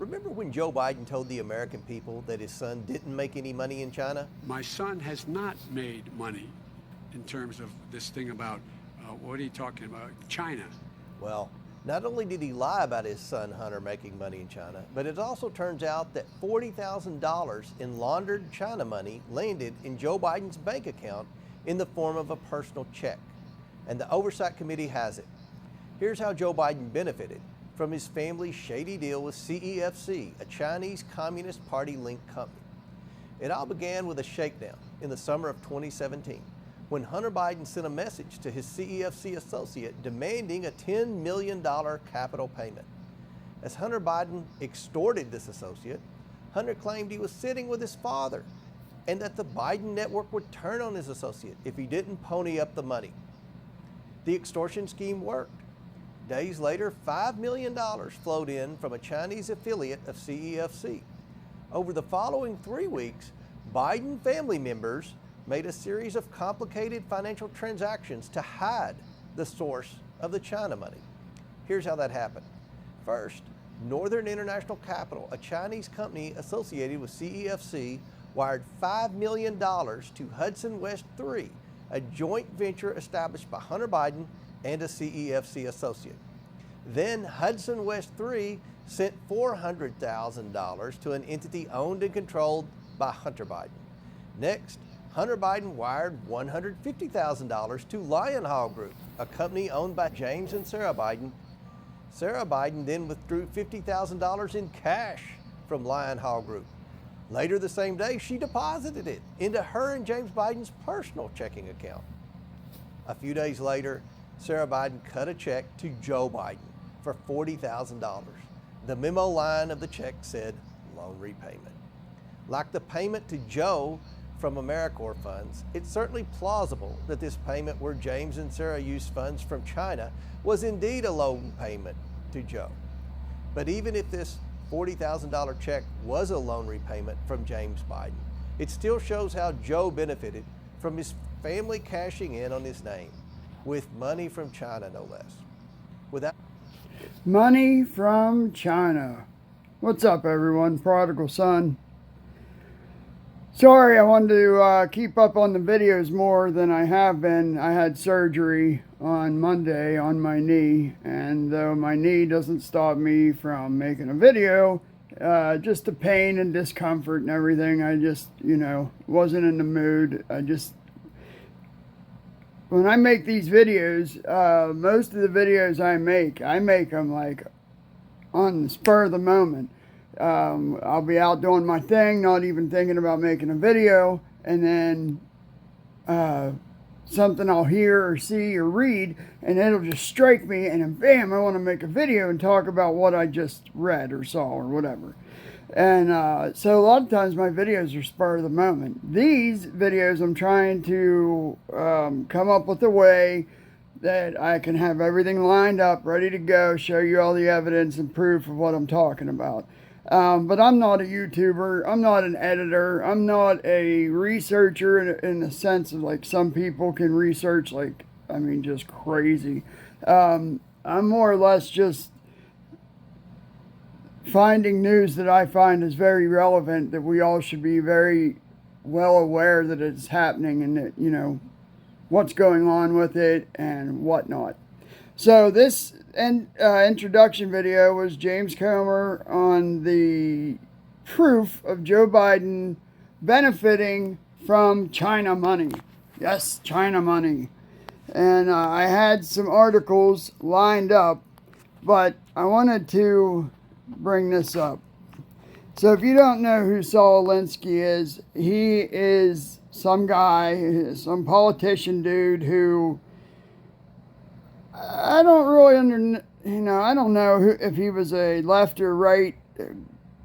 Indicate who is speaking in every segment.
Speaker 1: Remember when Joe Biden told the American people that his son didn't make any money in China?
Speaker 2: My son has not made money in terms of this thing about, what are you talking about, China?
Speaker 1: Well, not only did he lie about his son Hunter making money in China, but it also turns out that $40,000 in laundered China money landed in Joe Biden's bank account in the form of a personal check. And the Oversight Committee has it. Here's how Joe Biden benefited from his family's shady deal with CEFC, a Chinese Communist Party-linked company. It all began with a shakedown in the summer of 2017 when Hunter Biden sent a message to his CEFC associate demanding a $10 million capital payment. As Hunter Biden extorted this associate, Hunter claimed he was sitting with his father and that the Biden network would turn on his associate if he didn't pony up the money. The extortion scheme worked. Days later, $5 million flowed in from a Chinese affiliate of CEFC. Over the following 3 weeks, Biden family members made a series of complicated financial transactions to hide the source of the China money. Here's how that happened. First, Northern International Capital, a Chinese company associated with CEFC, wired $5 million to Ww3, a joint venture established by Hunter Biden and a CEFC associate. Then Ww3 sent $400,000 to an entity owned and controlled by Hunter Biden. Next, Hunter Biden wired $150,000 to Lion Hall Group, a company owned by James and Sarah Biden. Sarah Biden then withdrew $50,000 in cash from Lion Hall Group. Later the same day, she deposited it into her and James Biden's personal checking account. A few days later, Sarah Biden cut a check to Joe Biden for $40,000. The memo line of the check said loan repayment. Like the payment to Joe from AmeriCorps funds, it's certainly plausible that this payment where James and Sarah used funds from China was indeed a loan payment to Joe. But even if this $40,000 check was a loan repayment from James Biden, it still shows how Joe benefited from his family cashing in on his name with money from China, no less. Without
Speaker 3: money from China. What's up, everyone? Prodigal son. Sorry, I wanted to keep up on the videos more than I have been. I had surgery on Monday on my knee, and though my knee doesn't stop me from making a video, just the pain and discomfort and everything, I just, wasn't in the mood. When I make these videos, most of the videos I make them like on the spur of the moment. I'll be out doing my thing, not even thinking about making a video, and then something I'll hear or see or read, and it'll just strike me, and then bam, I want to make a video and talk about what I just read or saw or whatever. And so a lot of times my videos are spur of the moment. These videos I'm trying to come up with a way that I can have everything lined up, ready to go, show you all the evidence and proof of what I'm talking about. But I'm not a YouTuber, I'm not an editor, I'm not a researcher in the sense of like some people can research like, just crazy. I'm more or less just finding news that I find is very relevant, that we all should be very well aware that it's happening and that, what's going on with it and whatnot. So this introduction video was James Comer on the proof of Joe Biden benefiting from China money. Yes, China money. And I had some articles lined up, but I wanted to bring this up. So if you don't know who Saul Alinsky is, he is some guy, some politician dude who I don't really I don't know if he was a left or right,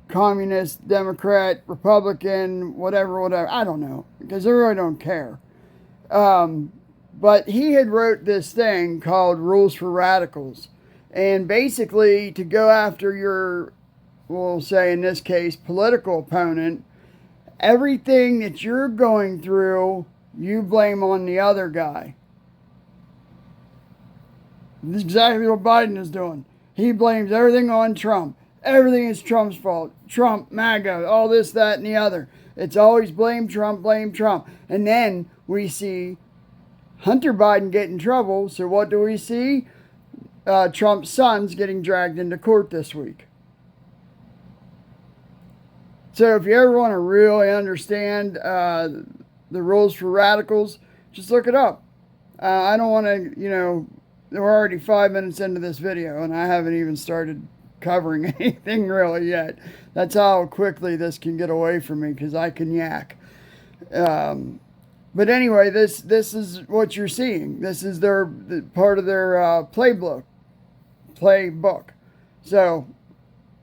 Speaker 3: communist, Democrat, Republican, whatever. I don't know, because I really don't care. But he had wrote this thing called Rules for Radicals. And basically to go after your, we'll say in this case, political opponent, everything that you're going through, you blame on the other guy. This is exactly what Biden is doing. He blames everything on Trump. everything is Trump's fault. Trump, MAGA, all this, that, and the other. It's always blame Trump, blame Trump. And then we see Hunter Biden get in trouble. So what do we see? Trump's son's getting dragged into court this week. So if you ever want to really understand the rules for radicals, just look it up. I don't want to, we're already 5 minutes into this video and I haven't even started covering anything really yet. That's how quickly this can get away from me because I can yak. But anyway, this is what you're seeing. This is part of their playbook. So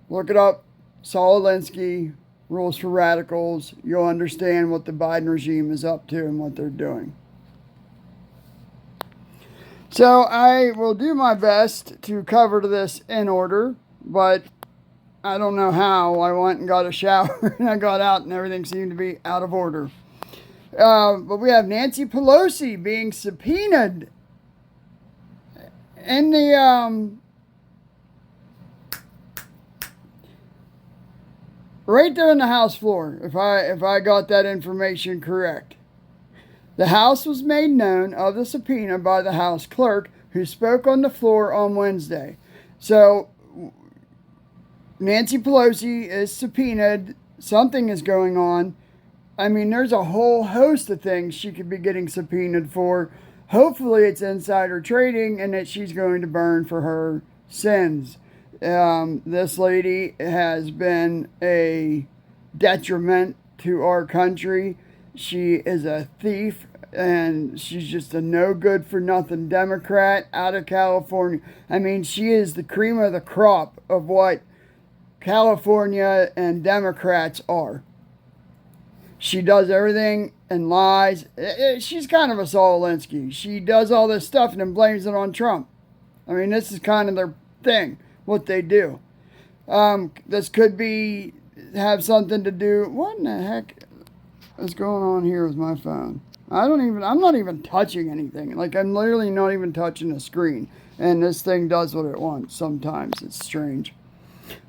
Speaker 3: look it up. Saul Alinsky, Rules for Radicals. You'll understand what the Biden regime is up to and what they're doing. So I will do my best to cover this in order, but I don't know how. I went and got a shower and I got out and everything seemed to be out of order. But we have Nancy Pelosi being subpoenaed in the right there on the House floor, if I got that information correct. The House was made known of the subpoena by the House clerk, who spoke on the floor on Wednesday. So Nancy Pelosi is subpoenaed. Something is going on. I mean, there's a whole host of things she could be getting subpoenaed for. Hopefully it's insider trading and that she's going to burn for her sins. This lady has been a detriment to our country. She is a thief and she's just a no good for nothing Democrat out of California. I mean, she is the cream of the crop of what California and Democrats are. She does everything and lies. She's kind of a Saul Alinsky. She does all this stuff and then blames it on Trump. I mean, this is kind of their thing, what they do. This could have something to do. What in the heck is going on here with my phone? I'm not even touching anything. Like, I'm literally not even touching the screen. And this thing does what it wants sometimes. It's strange.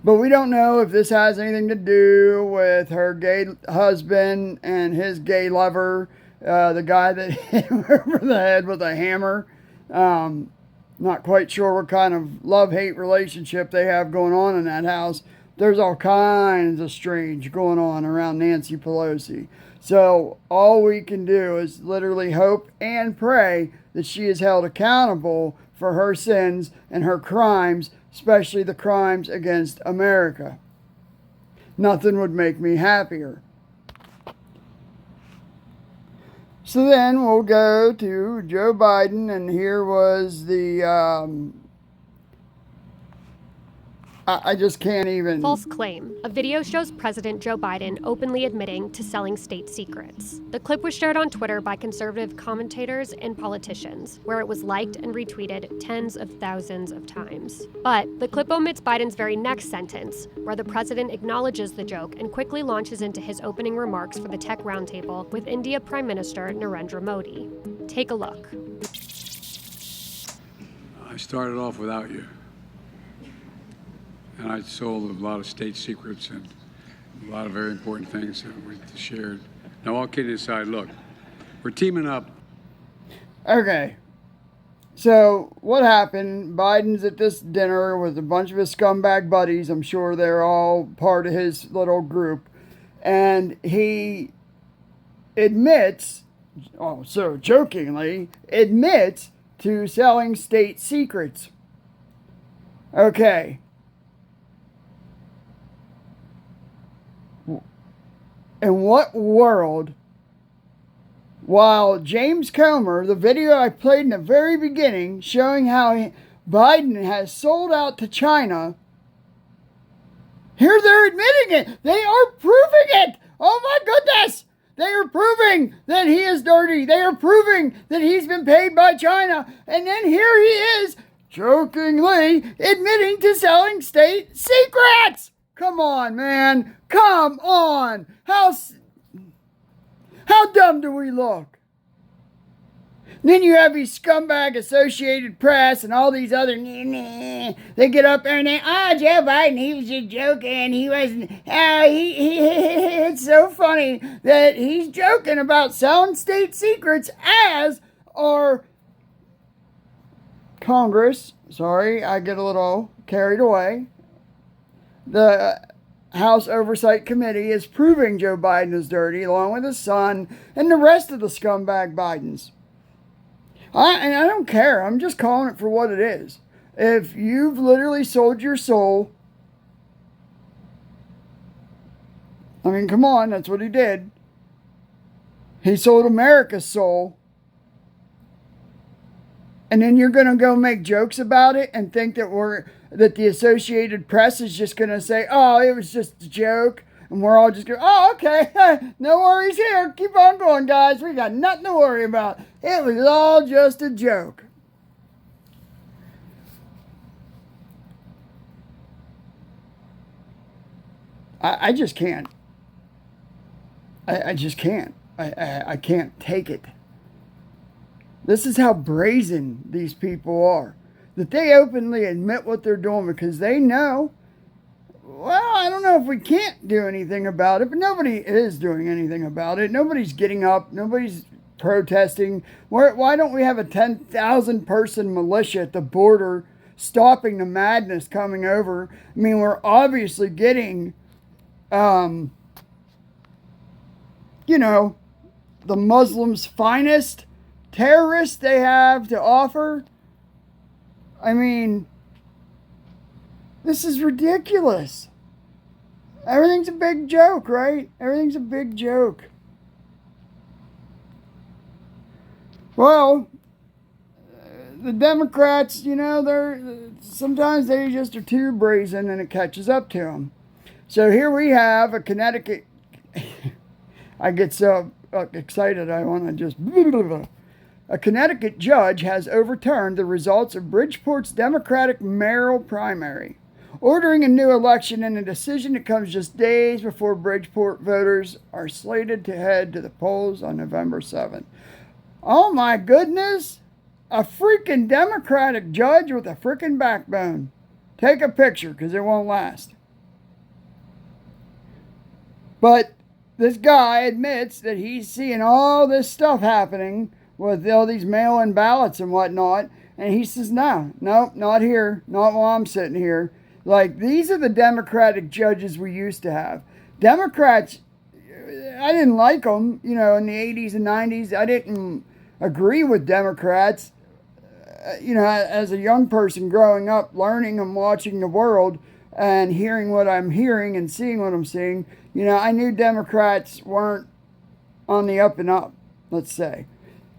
Speaker 3: But we don't know if this has anything to do with her gay husband and his gay lover, the guy that hit him over the head with a hammer. Not quite sure what kind of love-hate relationship they have going on in that house. There's all kinds of strange going on around Nancy Pelosi. So all we can do is literally hope and pray that she is held accountable for her sins and her crimes, especially the crimes against America. Nothing would make me happier. So then we'll go to Joe Biden, and here was the, I just can't even.
Speaker 4: False claim. A video shows President Joe Biden openly admitting to selling state secrets. The clip was shared on Twitter by conservative commentators and politicians, where it was liked and retweeted tens of thousands of times. But the clip omits Biden's very next sentence, where the president acknowledges the joke and quickly launches into his opening remarks for the Tech Roundtable with India Prime Minister Narendra Modi. Take a look.
Speaker 2: I started off without you. And I sold a lot of state secrets and a lot of very important things that we shared. Now, all kidding aside, look, we're teaming up.
Speaker 3: Okay. So, what happened? Biden's at this dinner with a bunch of his scumbag buddies. I'm sure they're all part of his little group. And he admits, so jokingly, admits to selling state secrets. Okay. In what world, while James Comer, the video I played in the very beginning showing how Biden has sold out to China, here they're admitting it. They are proving it. Oh my goodness. They are proving that he is dirty. They are proving that he's been paid by China. And then here he is, jokingly, admitting to selling state secrets. Come on, man. Come on. How dumb do we look? And then you have these scumbag Associated Press and all these other, they get up there and they, Joe Biden, he was just joking. He wasn't, it's so funny that he's joking about selling state secrets as our Congress, sorry, I get a little carried away. The House Oversight Committee is proving Joe Biden is dirty along with his son and the rest of the scumbag Bidens. And I don't care. I'm just calling it for what it is. If you've literally sold your soul, I mean, come on, that's what he did. He sold America's soul. And then you're going to go make jokes about it and think that the Associated Press is just going to say, oh, it was just a joke. And we're all just going, oh, okay, no worries here. Keep on going, guys. We got nothing to worry about. It was all just a joke. I just can't. I just can't. I can't take it. This is how brazen these people are. That they openly admit what they're doing because they know, well, I don't know if we can't do anything about it, but nobody is doing anything about it. Nobody's getting up. Nobody's protesting. Why don't we have a 10,000 person militia at the border stopping the madness coming over? I mean, we're obviously getting, the Muslims' finest terrorists they have to offer. I mean, this is ridiculous. Everything's a big joke, right? Everything's a big joke. Well, the Democrats, sometimes they just are too brazen and it catches up to them. So here we have a Connecticut. I get so excited I want to just. A Connecticut judge has overturned the results of Bridgeport's Democratic mayoral primary, ordering a new election in a decision that comes just days before Bridgeport voters are slated to head to the polls on November 7th. Oh my goodness! A freaking Democratic judge with a freaking backbone. Take a picture because it won't last. But this guy admits that he's seeing all this stuff happening with all these mail-in ballots and whatnot. And he says, no, not here. Not while I'm sitting here. Like, these are the Democratic judges we used to have. Democrats, I didn't like them, in the 80s and 90s. I didn't agree with Democrats. As a young person growing up, learning and watching the world and hearing what I'm hearing and seeing what I'm seeing, I knew Democrats weren't on the up and up, let's say.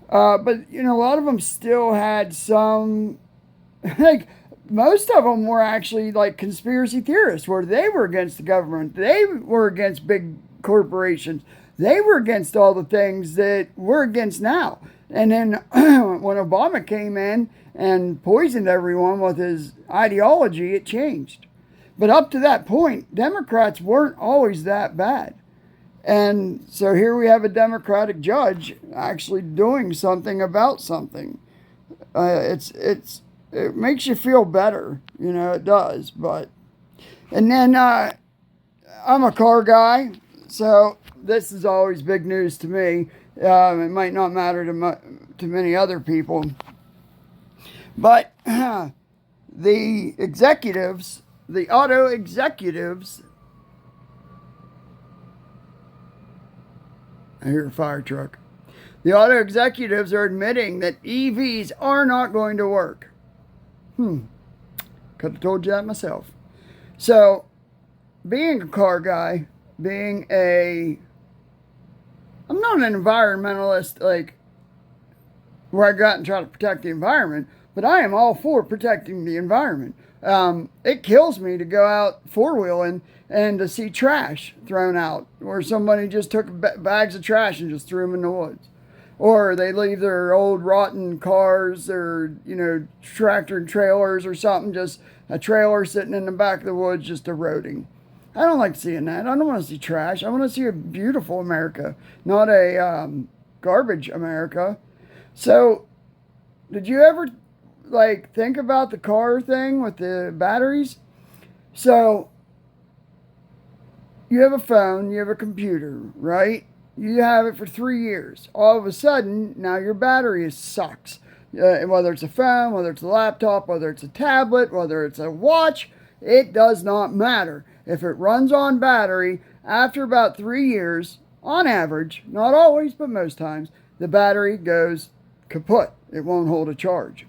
Speaker 3: But, a lot of them still had some, most of them were actually conspiracy theorists where they were against the government. They were against big corporations. They were against all the things that we're against now. And then when Obama came in and poisoned everyone with his ideology, it changed. But up to that point, Democrats weren't always that bad. And so here we have a Democratic judge actually doing something about something. It makes you feel better, it does. And then I'm a car guy, so this is always big news to me. It might not matter to many other people, but the executives, the auto executives. I hear a fire truck. The auto executives are admitting that EVs are not going to work. Could have told you that myself. So, being a car guy, I'm not an environmentalist, where I go out and try to protect the environment, but I am all for protecting the environment. It kills me to go out four-wheeling and to see trash thrown out, or somebody just took bags of trash and just threw them in the woods. Or they leave their old rotten cars or, tractor and trailers or something, just a trailer sitting in the back of the woods just eroding. I don't like seeing that. I don't want to see trash. I want to see a beautiful America, not a garbage America. So did you ever like think about the car thing with the batteries? So you have a phone, you have a computer, right? You have it for 3 years. All of a sudden, now your battery sucks. Whether it's a phone, whether it's a laptop, whether it's a tablet, whether it's a watch, it does not matter. If it runs on battery, after about 3 years, on average, not always, but most times, the battery goes kaput. It won't hold a charge.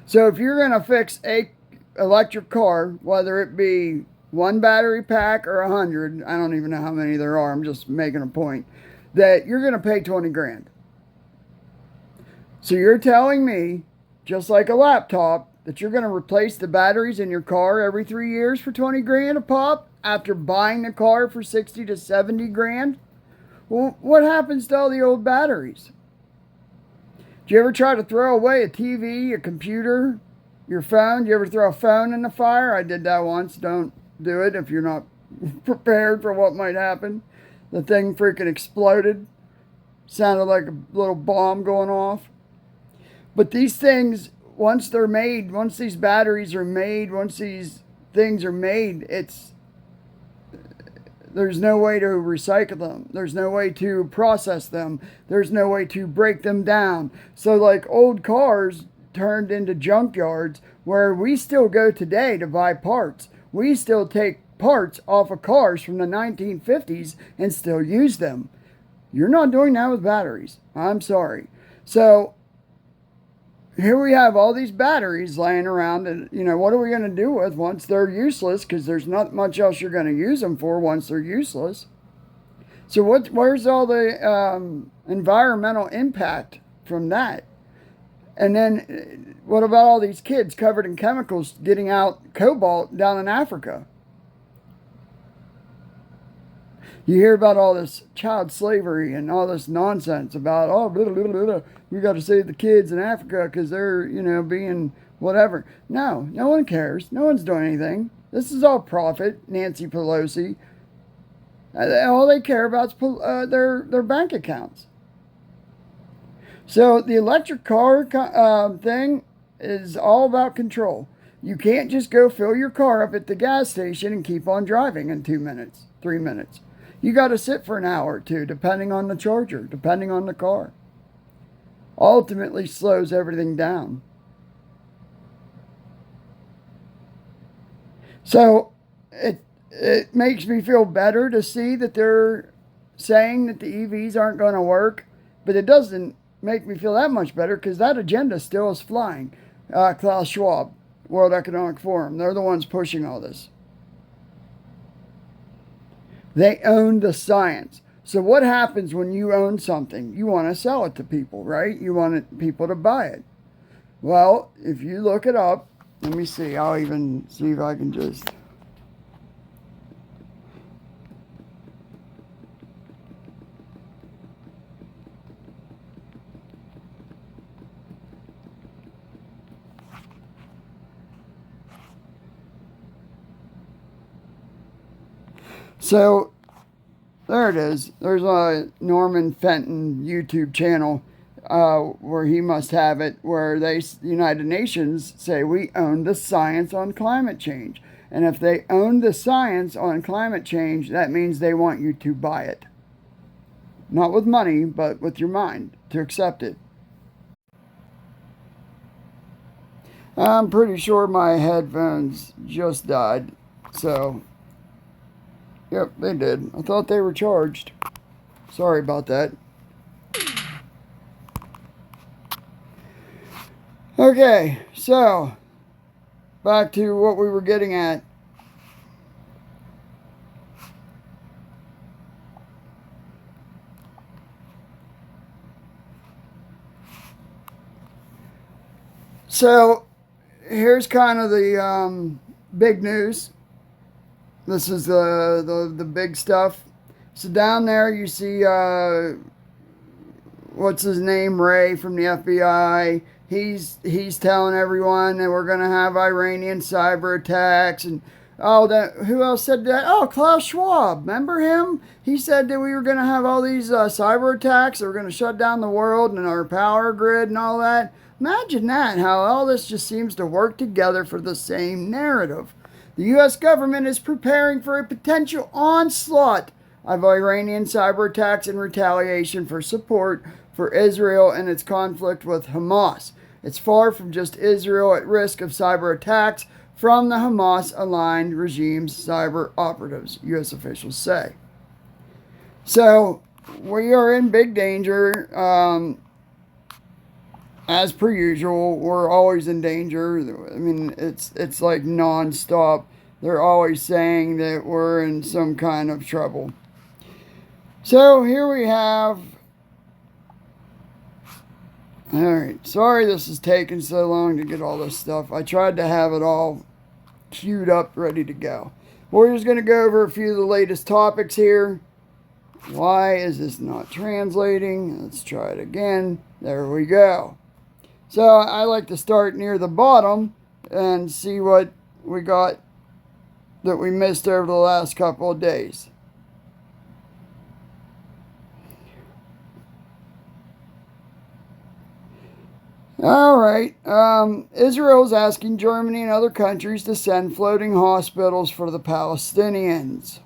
Speaker 3: So if you're going to fix a electric car, whether it be one battery pack or 100, I don't even know how many there are, I'm just making a point, that you're going to pay 20 grand. So you're telling me, just like a laptop, that you're going to replace the batteries in your car every 3 years for 20 grand a pop after buying the car for 60 to 70 grand? Well, what happens to all the old batteries? Do you ever try to throw away a TV, a computer, your phone? Do you ever throw a phone in the fire? I did that once. Don't do it if you're not prepared for what might happen. The thing freaking exploded. Sounded like a little bomb going off. But these things, once they're made, once these batteries are made, once these things are made, there's no way to recycle them. There's no way to process them. There's no way to break them down. So like old cars turned into junkyards where we still go today to buy parts. We still take parts off of cars from the 1950s and still use them. You're not doing that with batteries. I'm sorry. So here we have all these batteries laying around, and what are we going to do with once they're useless? Because there's not much else you're going to use them for once they're useless. So where's all the environmental impact from that? And then what about all these kids covered in chemicals getting out cobalt down in Africa? You hear about all this child slavery and all this nonsense about, blah, blah, blah, blah. We got to save the kids in Africa because they're, being whatever. No one cares. No one's doing anything. This is all profit, Nancy Pelosi. All they care about is their bank accounts. So the electric car thing is all about control. You can't just go fill your car up at the gas station and keep on driving in 2 minutes, 3 minutes. You got to sit for an hour or two, depending on the charger, depending on the car. Ultimately slows everything down. So it makes me feel better to see that they're saying that the EVs aren't going to work, but it doesn't make me feel that much better because that agenda still is flying. Klaus Schwab, World Economic Forum, they're the ones pushing all this. They own the science. So what happens when you own something? You want to sell it to people, right? You want people to buy it. Well, if you look it up, let me see. I'll even see if I can just... So, there it is. There's a Norman Fenton YouTube channel where he must have it, where the United Nations say we own the science on climate change. And if they own the science on climate change, that means they want you to buy it. Not with money, but with your mind, to accept it. I'm pretty sure my headphones just died, so... Yep, they did. I thought they were charged. Sorry about that. Okay, so back to what we were getting at. So here's kind of the big news. This is the big stuff. So down there you see, what's his name, Ray from the FBI. He's telling everyone that we're going to have Iranian cyber attacks and Oh, who else said that? Oh, Klaus Schwab. Remember him? He said that we were going to have all these cyber attacks. They were going to shut down the world and our power grid and all that. Imagine that, how all this just seems to work together for the same narrative. The U.S. government is preparing for a potential onslaught of Iranian cyber attacks in retaliation for support for Israel and its conflict with Hamas. It's far from just Israel at risk of cyber attacks from the Hamas-aligned regime's cyber operatives, U.S. officials say. So, we are in big danger. As per usual, we're always in danger. I mean, it's like nonstop. They're always saying that we're in some kind of trouble. So here we have. Alright, sorry this is taking so long to get all this stuff. I tried to have it all queued up, ready to go. We're just going to go over a few of the latest topics here. Why is this not translating? Let's try it again. There we go. So I like to start near the bottom and see what we got that we missed over the last couple of days. All right. Israel's asking Germany and other countries to send floating hospitals for the Palestinians.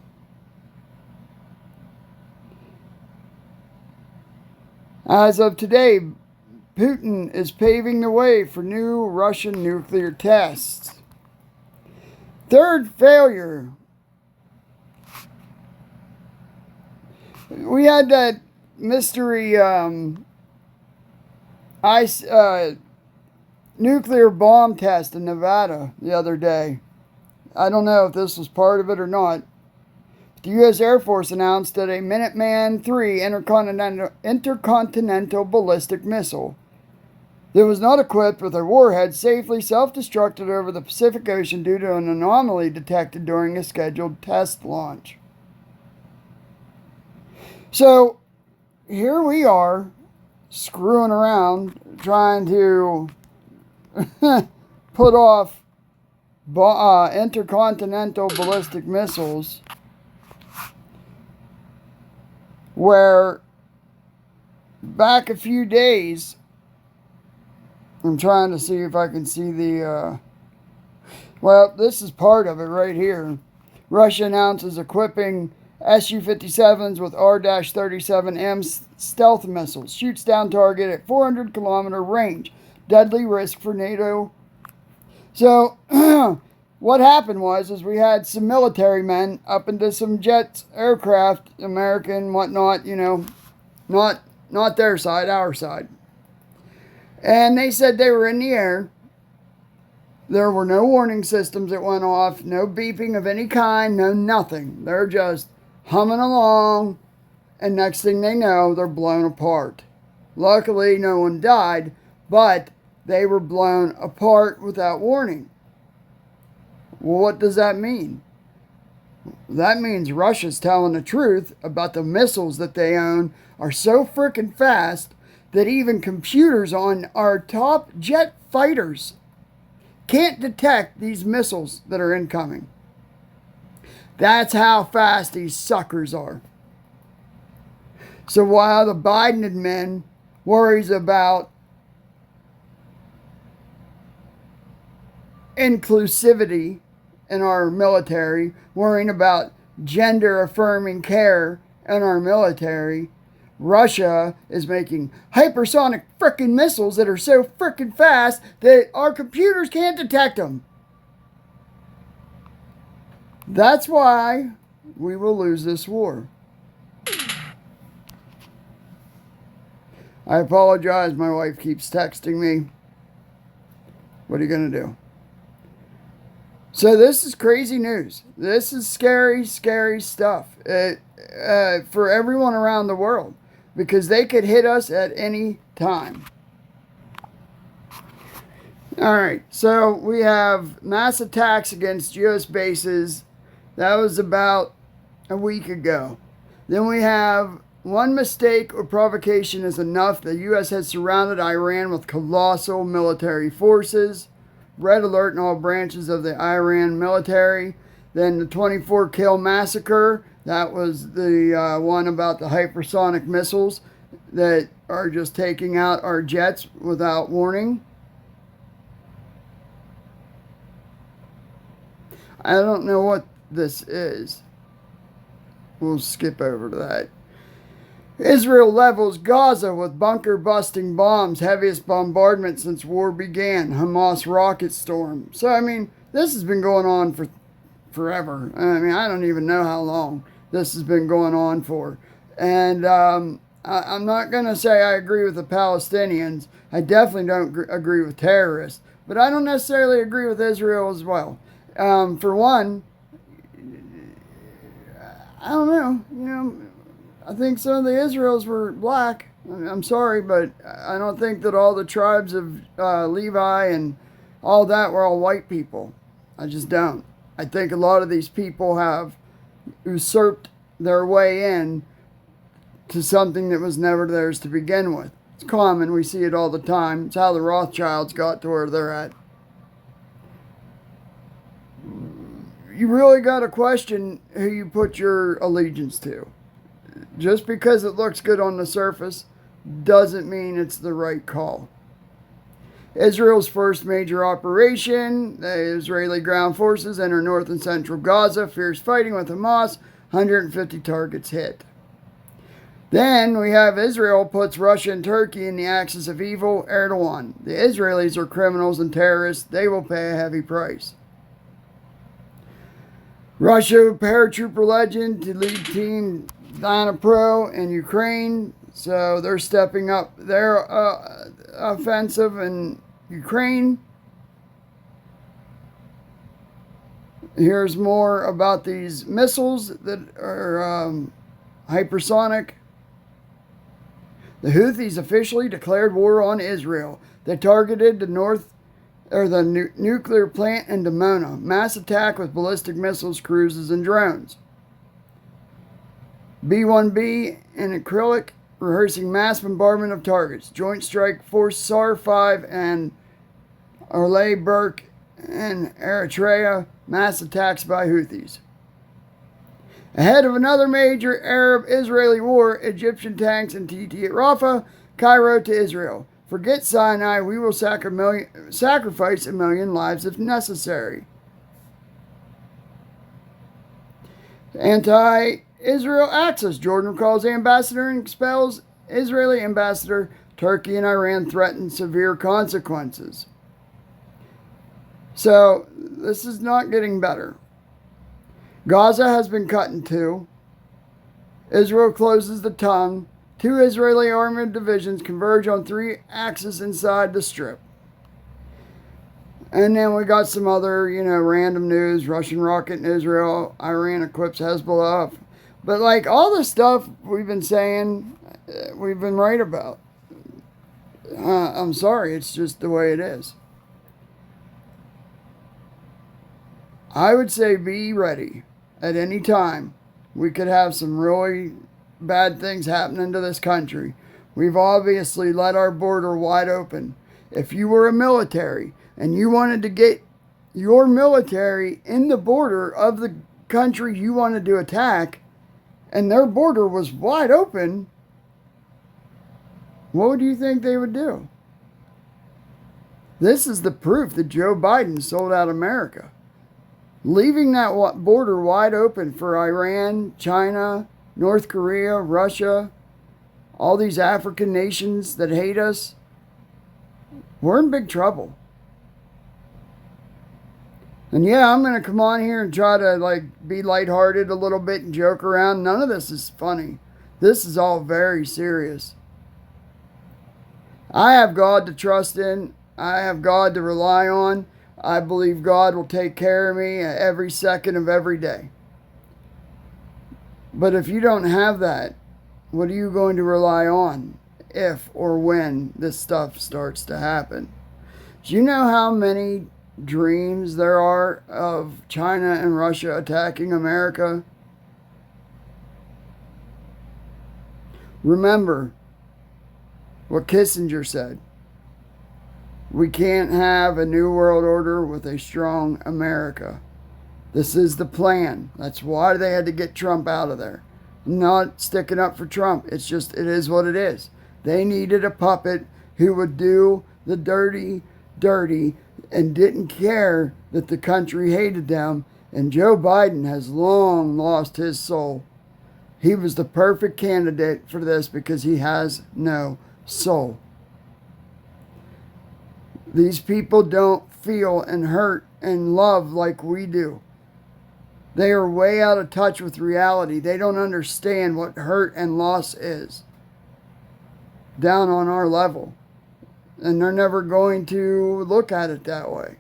Speaker 3: As of today, Putin is paving the way for new Russian nuclear tests. Third failure. We had that mystery nuclear bomb test in Nevada the other day. I don't know if this was part of it or not. The U.S. Air Force announced that a Minuteman III intercontinental ballistic missile that was not equipped with a warhead safely self-destructed over the Pacific Ocean due to an anomaly detected during a scheduled test launch. So, here we are, screwing around, trying to put off intercontinental ballistic missiles, where back a few days, I'm trying to see if I can see the, well, this is part of it right here. Russia announces equipping Su-57s with R-37M stealth missiles. Shoots down target at 400-kilometer range. Deadly risk for NATO. So, what happened was we had some military men up into some jets, aircraft, American, whatnot, you know, not their side, our side. And they said they were in the air. There were no warning systems that went off, no beeping of any kind, no nothing. They're just humming along, and next thing they know, they're blown apart. Luckily, no one died, but they were blown apart without warning. Well, what does that mean? That means Russia's telling the truth about the missiles that they own are so freaking fast that even computers on our top jet fighters can't detect these missiles that are incoming. That's how fast these suckers are. So while the Biden admin worries about inclusivity in our military, worrying about gender-affirming care in our military, Russia is making hypersonic frickin' missiles that are so frickin' fast that our computers can't detect them. That's why we will lose this war. I apologize, my wife keeps texting me. What are you going to do? So this is crazy news. This is scary, scary stuff for everyone around the world, because they could hit us at any time. All right, so we have mass attacks against U.S. bases. That was about a week ago. Then we have one mistake or provocation is enough. The U.S. has surrounded Iran with colossal military forces. Red alert in all branches of the Iran military. Then the 24 kill massacre, that was the one about the hypersonic missiles that are just taking out our jets without warning. I don't know what this is. We'll skip over to that. Israel levels Gaza with bunker-busting bombs, heaviest bombardment since war began. Hamas rocket storm. So, I mean, this has been going on for forever. I mean, I don't even know how long this has been going on for. And I'm not going to say I agree with the Palestinians. I definitely don't agree with terrorists. But I don't necessarily agree with Israel as well. For one, I don't know, I think some of the Israels were black. I'm sorry, but I don't think that all the tribes of Levi and all that were all white people. I just don't. I think a lot of these people have usurped their way in to something that was never theirs to begin with. It's common. We see it all the time. It's how the Rothschilds got to where they're at. You really got to question who you put your allegiance to. Just because it looks good on the surface doesn't mean it's the right call. Israel's first major operation, the Israeli ground forces enter north and central Gaza, fierce fighting with Hamas, 150 targets hit. Then we have Israel puts Russia and Turkey in the axis of evil, Erdogan. The Israelis are criminals and terrorists. They will pay a heavy price. Russia paratrooper legend to lead team Dana Pro in Ukraine. So they're stepping up their offensive in Ukraine. Here's more about these missiles that are hypersonic. The Houthis officially declared war on Israel. They targeted the nuclear plant in Dimona. Mass attack with ballistic missiles, cruises, and drones. B-1B and acrylic rehearsing mass bombardment of targets. Joint Strike Force SAR-5 and Orlay Burke in Eritrea. Mass attacks by Houthis. Ahead of another major Arab-Israeli war, Egyptian tanks and TT at Rafah, Cairo to Israel. Forget Sinai, we will sacrifice a million lives if necessary. Anti-Israel axis. Jordan calls ambassador and expels Israeli ambassador. Turkey and Iran threaten severe consequences. So, this is not getting better. Gaza has been cut in two. Israel closes the tongue. 2 Israeli armored divisions converge on 3 axes inside the strip. And then we got some other, random news. Russian rocket in Israel. Iran equips Hezbollah. But like all the stuff we've been saying, we've been right about. I'm sorry, it's just the way it is. I would say be ready at any time. We could have some really bad things happening to this country. We've obviously let our border wide open. If you were a military and you wanted to get your military in the border of the country you wanted to attack, and their border was wide open, what would you think they would do? This is the proof that Joe Biden sold out America. Leaving that border wide open for Iran, China, North Korea, Russia, all these African nations that hate us, we're in big trouble. And yeah, I'm going to come on here and try to be lighthearted a little bit and joke around. None of this is funny. This is all very serious. I have God to trust in. I have God to rely on. I believe God will take care of me every second of every day. But if you don't have that, what are you going to rely on if or when this stuff starts to happen? Do you know how many dreams there are of China and Russia attacking America? Remember what Kissinger said. We can't have a new world order with a strong America. This is the plan. That's why they had to get Trump out of there. I'm not sticking up for Trump. It's just, it is what it is. They needed a puppet who would do the dirty and didn't care that the country hated them. And Joe Biden has long lost his soul. He was the perfect candidate for this because he has no soul. These people don't feel and hurt and love like we do. They are way out of touch with reality. They don't understand what hurt and loss is down on our level. And they're never going to look at it that way.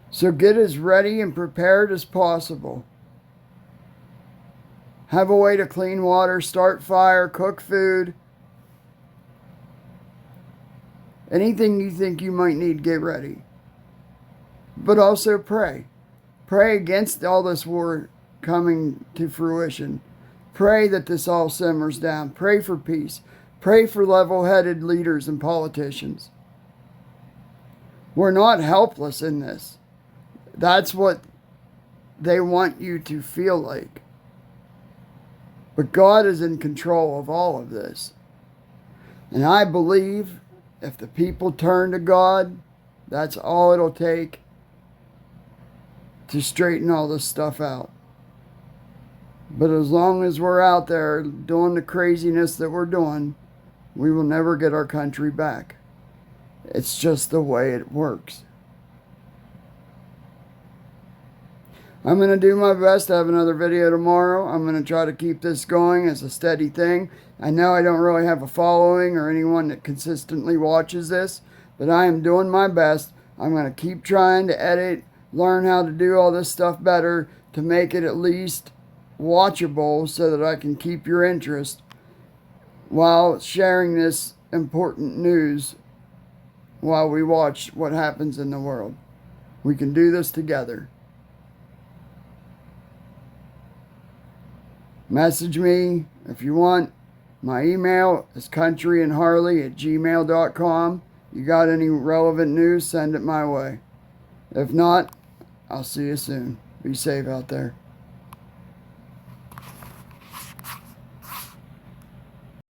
Speaker 3: So get as ready and prepared as possible. Have a way to clean water, start fire, cook food. Anything you think you might need, get ready. But also pray. Pray against all this war coming to fruition. Pray that this all simmers down. Pray for peace. Pray for level-headed leaders and politicians. We're not helpless in this. That's what they want you to feel like. But God is in control of all of this. And I believe if the people turn to God, that's all it'll take to straighten all this stuff out. But as long as we're out there doing the craziness that we're doing, we will never get our country back. It's just the way it works. I'm going to do my best to have another video tomorrow. I'm going to try to keep this going as a steady thing. I know I don't really have a following or anyone that consistently watches this, but I am doing my best. I'm going to keep trying to edit, learn how to do all this stuff better to make it at least watchable so that I can keep your interest while sharing this important news while we watch what happens in the world. We can do this together. Message me if you want. My email is countryandharley@gmail.com. You got any relevant news, send it my way. If not, I'll see you soon. Be safe out there.